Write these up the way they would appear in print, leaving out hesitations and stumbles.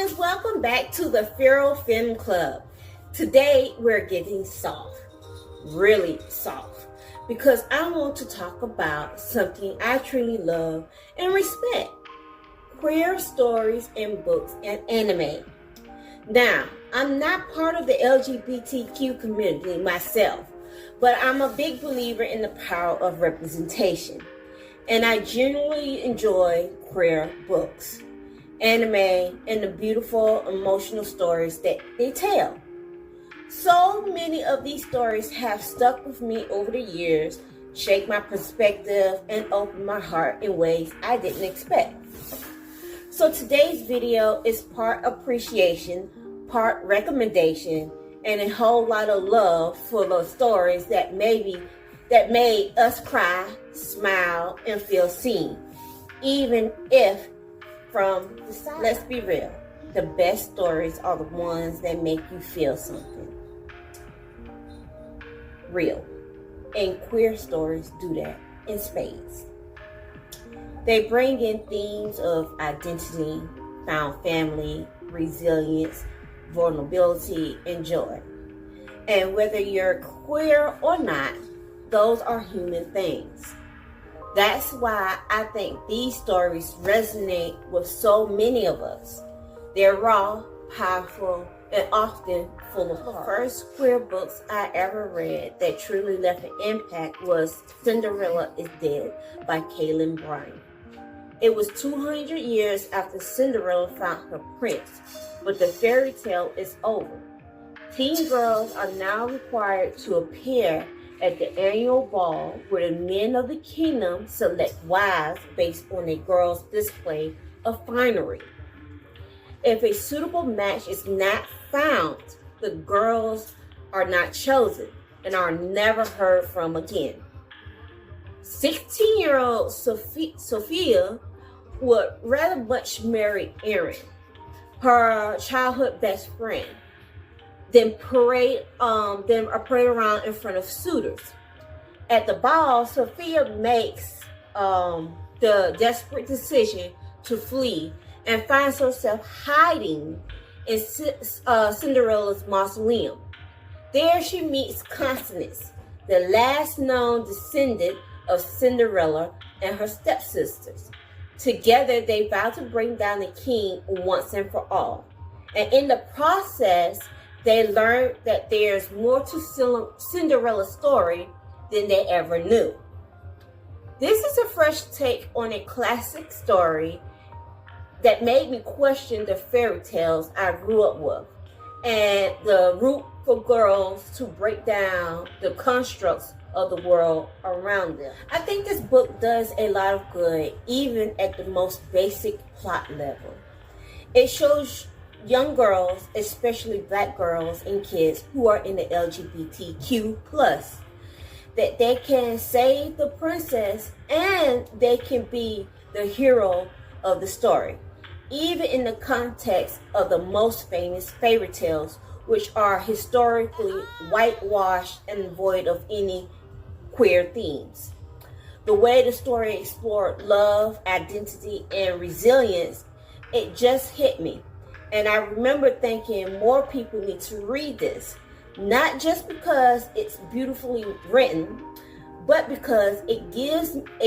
guys, welcome back to the Feral Femme Club. Today we're getting soft, really soft, because I want to talk about something I truly love and respect: queer stories in books and anime. Now, I'm not part of the LGBTQ community myself, but I'm a big believer in the power of representation, and I genuinely enjoy queer books, anime, and the beautiful emotional stories that they tell. So many of these stories have stuck with me over the years, shaped my perspective, and opened my heart in ways I didn't expect. So today's video is part appreciation, part recommendation, and a whole lot of love for the stories that made us cry, smile, and feel seen, even if from the side. Let's be real. The best stories are the ones that make you feel something real. And queer stories do that in spades. They bring in themes of identity, found family, resilience, vulnerability, and joy. And whether you're queer or not, those are human things. That's why I think these stories resonate with so many of us. They're raw, powerful, and often full of heart. The first queer books I ever read that truly left an impact was Cinderella is Dead by Kaylin Bryan. It was 200 years after Cinderella found her prince, but the fairy tale is over. Teen girls are now required to appear at the annual ball where the men of the kingdom select wives based on a girl's display of finery. If a suitable match is not found, the girls are not chosen and are never heard from again. 16-year-old Sophia would rather much marry Aaron, her childhood best friend, than parade around in front of suitors. At the ball, Sophia makes the desperate decision to flee and finds herself hiding in Cinderella's mausoleum. There she meets Constance, the last known descendant of Cinderella, and her stepsisters. Together, they vow to bring down the king once and for all. And in the process, they learn that there's more to Cinderella's story than they ever knew. This is a fresh take on a classic story that made me question the fairy tales I grew up with and the root for girls to break down the constructs of the world around them. I think this book does a lot of good, even at the most basic plot level. It shows young girls, especially black girls and kids who are in the LGBTQ+, that they can save the princess and they can be the hero of the story, even in the context of the most famous fairy tales, which are historically whitewashed and void of any queer themes. The way the story explored love, identity, and resilience, it just hit me. And I remember thinking more people need to read this, not just because it's beautifully written, but because it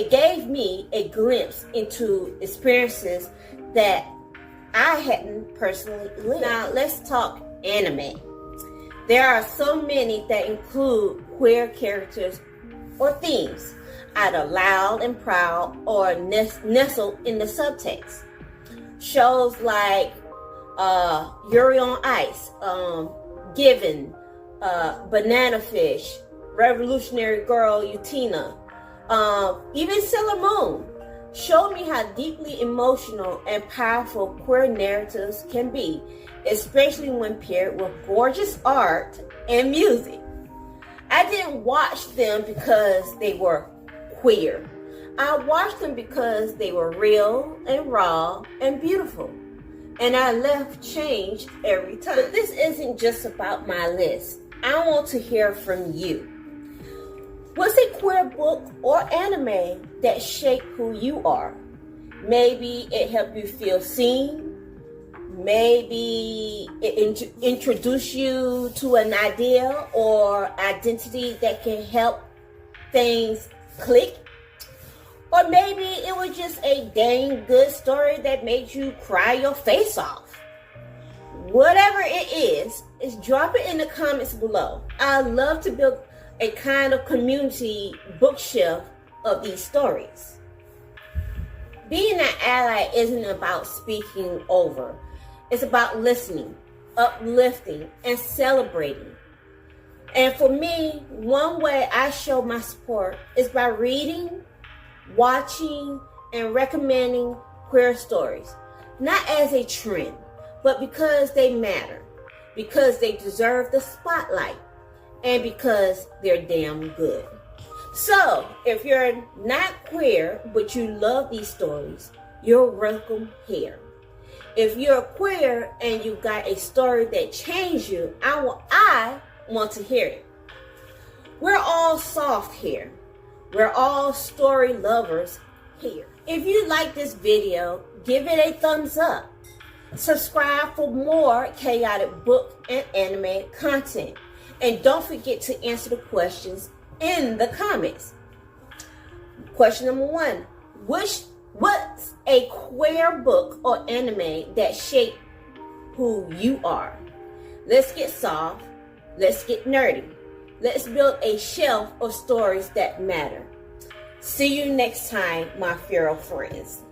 gave me a glimpse into experiences that I hadn't personally lived. Now let's talk anime. There are so many that include queer characters or themes, either loud and proud or nestled in the subtext. Shows like Yuri on Ice, Given, Banana Fish, Revolutionary Girl Utena, even Sailor Moon showed me how deeply emotional and powerful queer narratives can be, especially when paired with gorgeous art and music. I didn't watch them because they were queer. I watched them because they were real and raw and beautiful. And I left changed every time. But this isn't just about my list. I want to hear from you. What's a queer book or anime that shaped who you are? Maybe it helped you feel seen, Maybe it introduce you to an idea or identity that can help things click. Or maybe it was just a dang good story that made you cry your face off. Whatever it is drop it in the comments below. I love to build a kind of community bookshelf of these stories. Being an ally isn't about speaking over. It's about listening, uplifting, and celebrating. And for me, one way I show my support is by reading, watching, and recommending queer stories. Not as a trend, but because they matter, because they deserve the spotlight, and because they're damn good. So, if you're not queer, but you love these stories, you're welcome here. If you're queer and you got a story that changed you, I want to hear it. We're all soft here. We're all story lovers here. If you like this video, give it a thumbs up. Subscribe for more chaotic book and anime content. And don't forget to answer the questions in the comments. Question number 1. What's a queer book or anime that shaped who you are? Let's get soft. Let's get nerdy. Let's build a shelf of stories that matter. See you next time, my feral friends.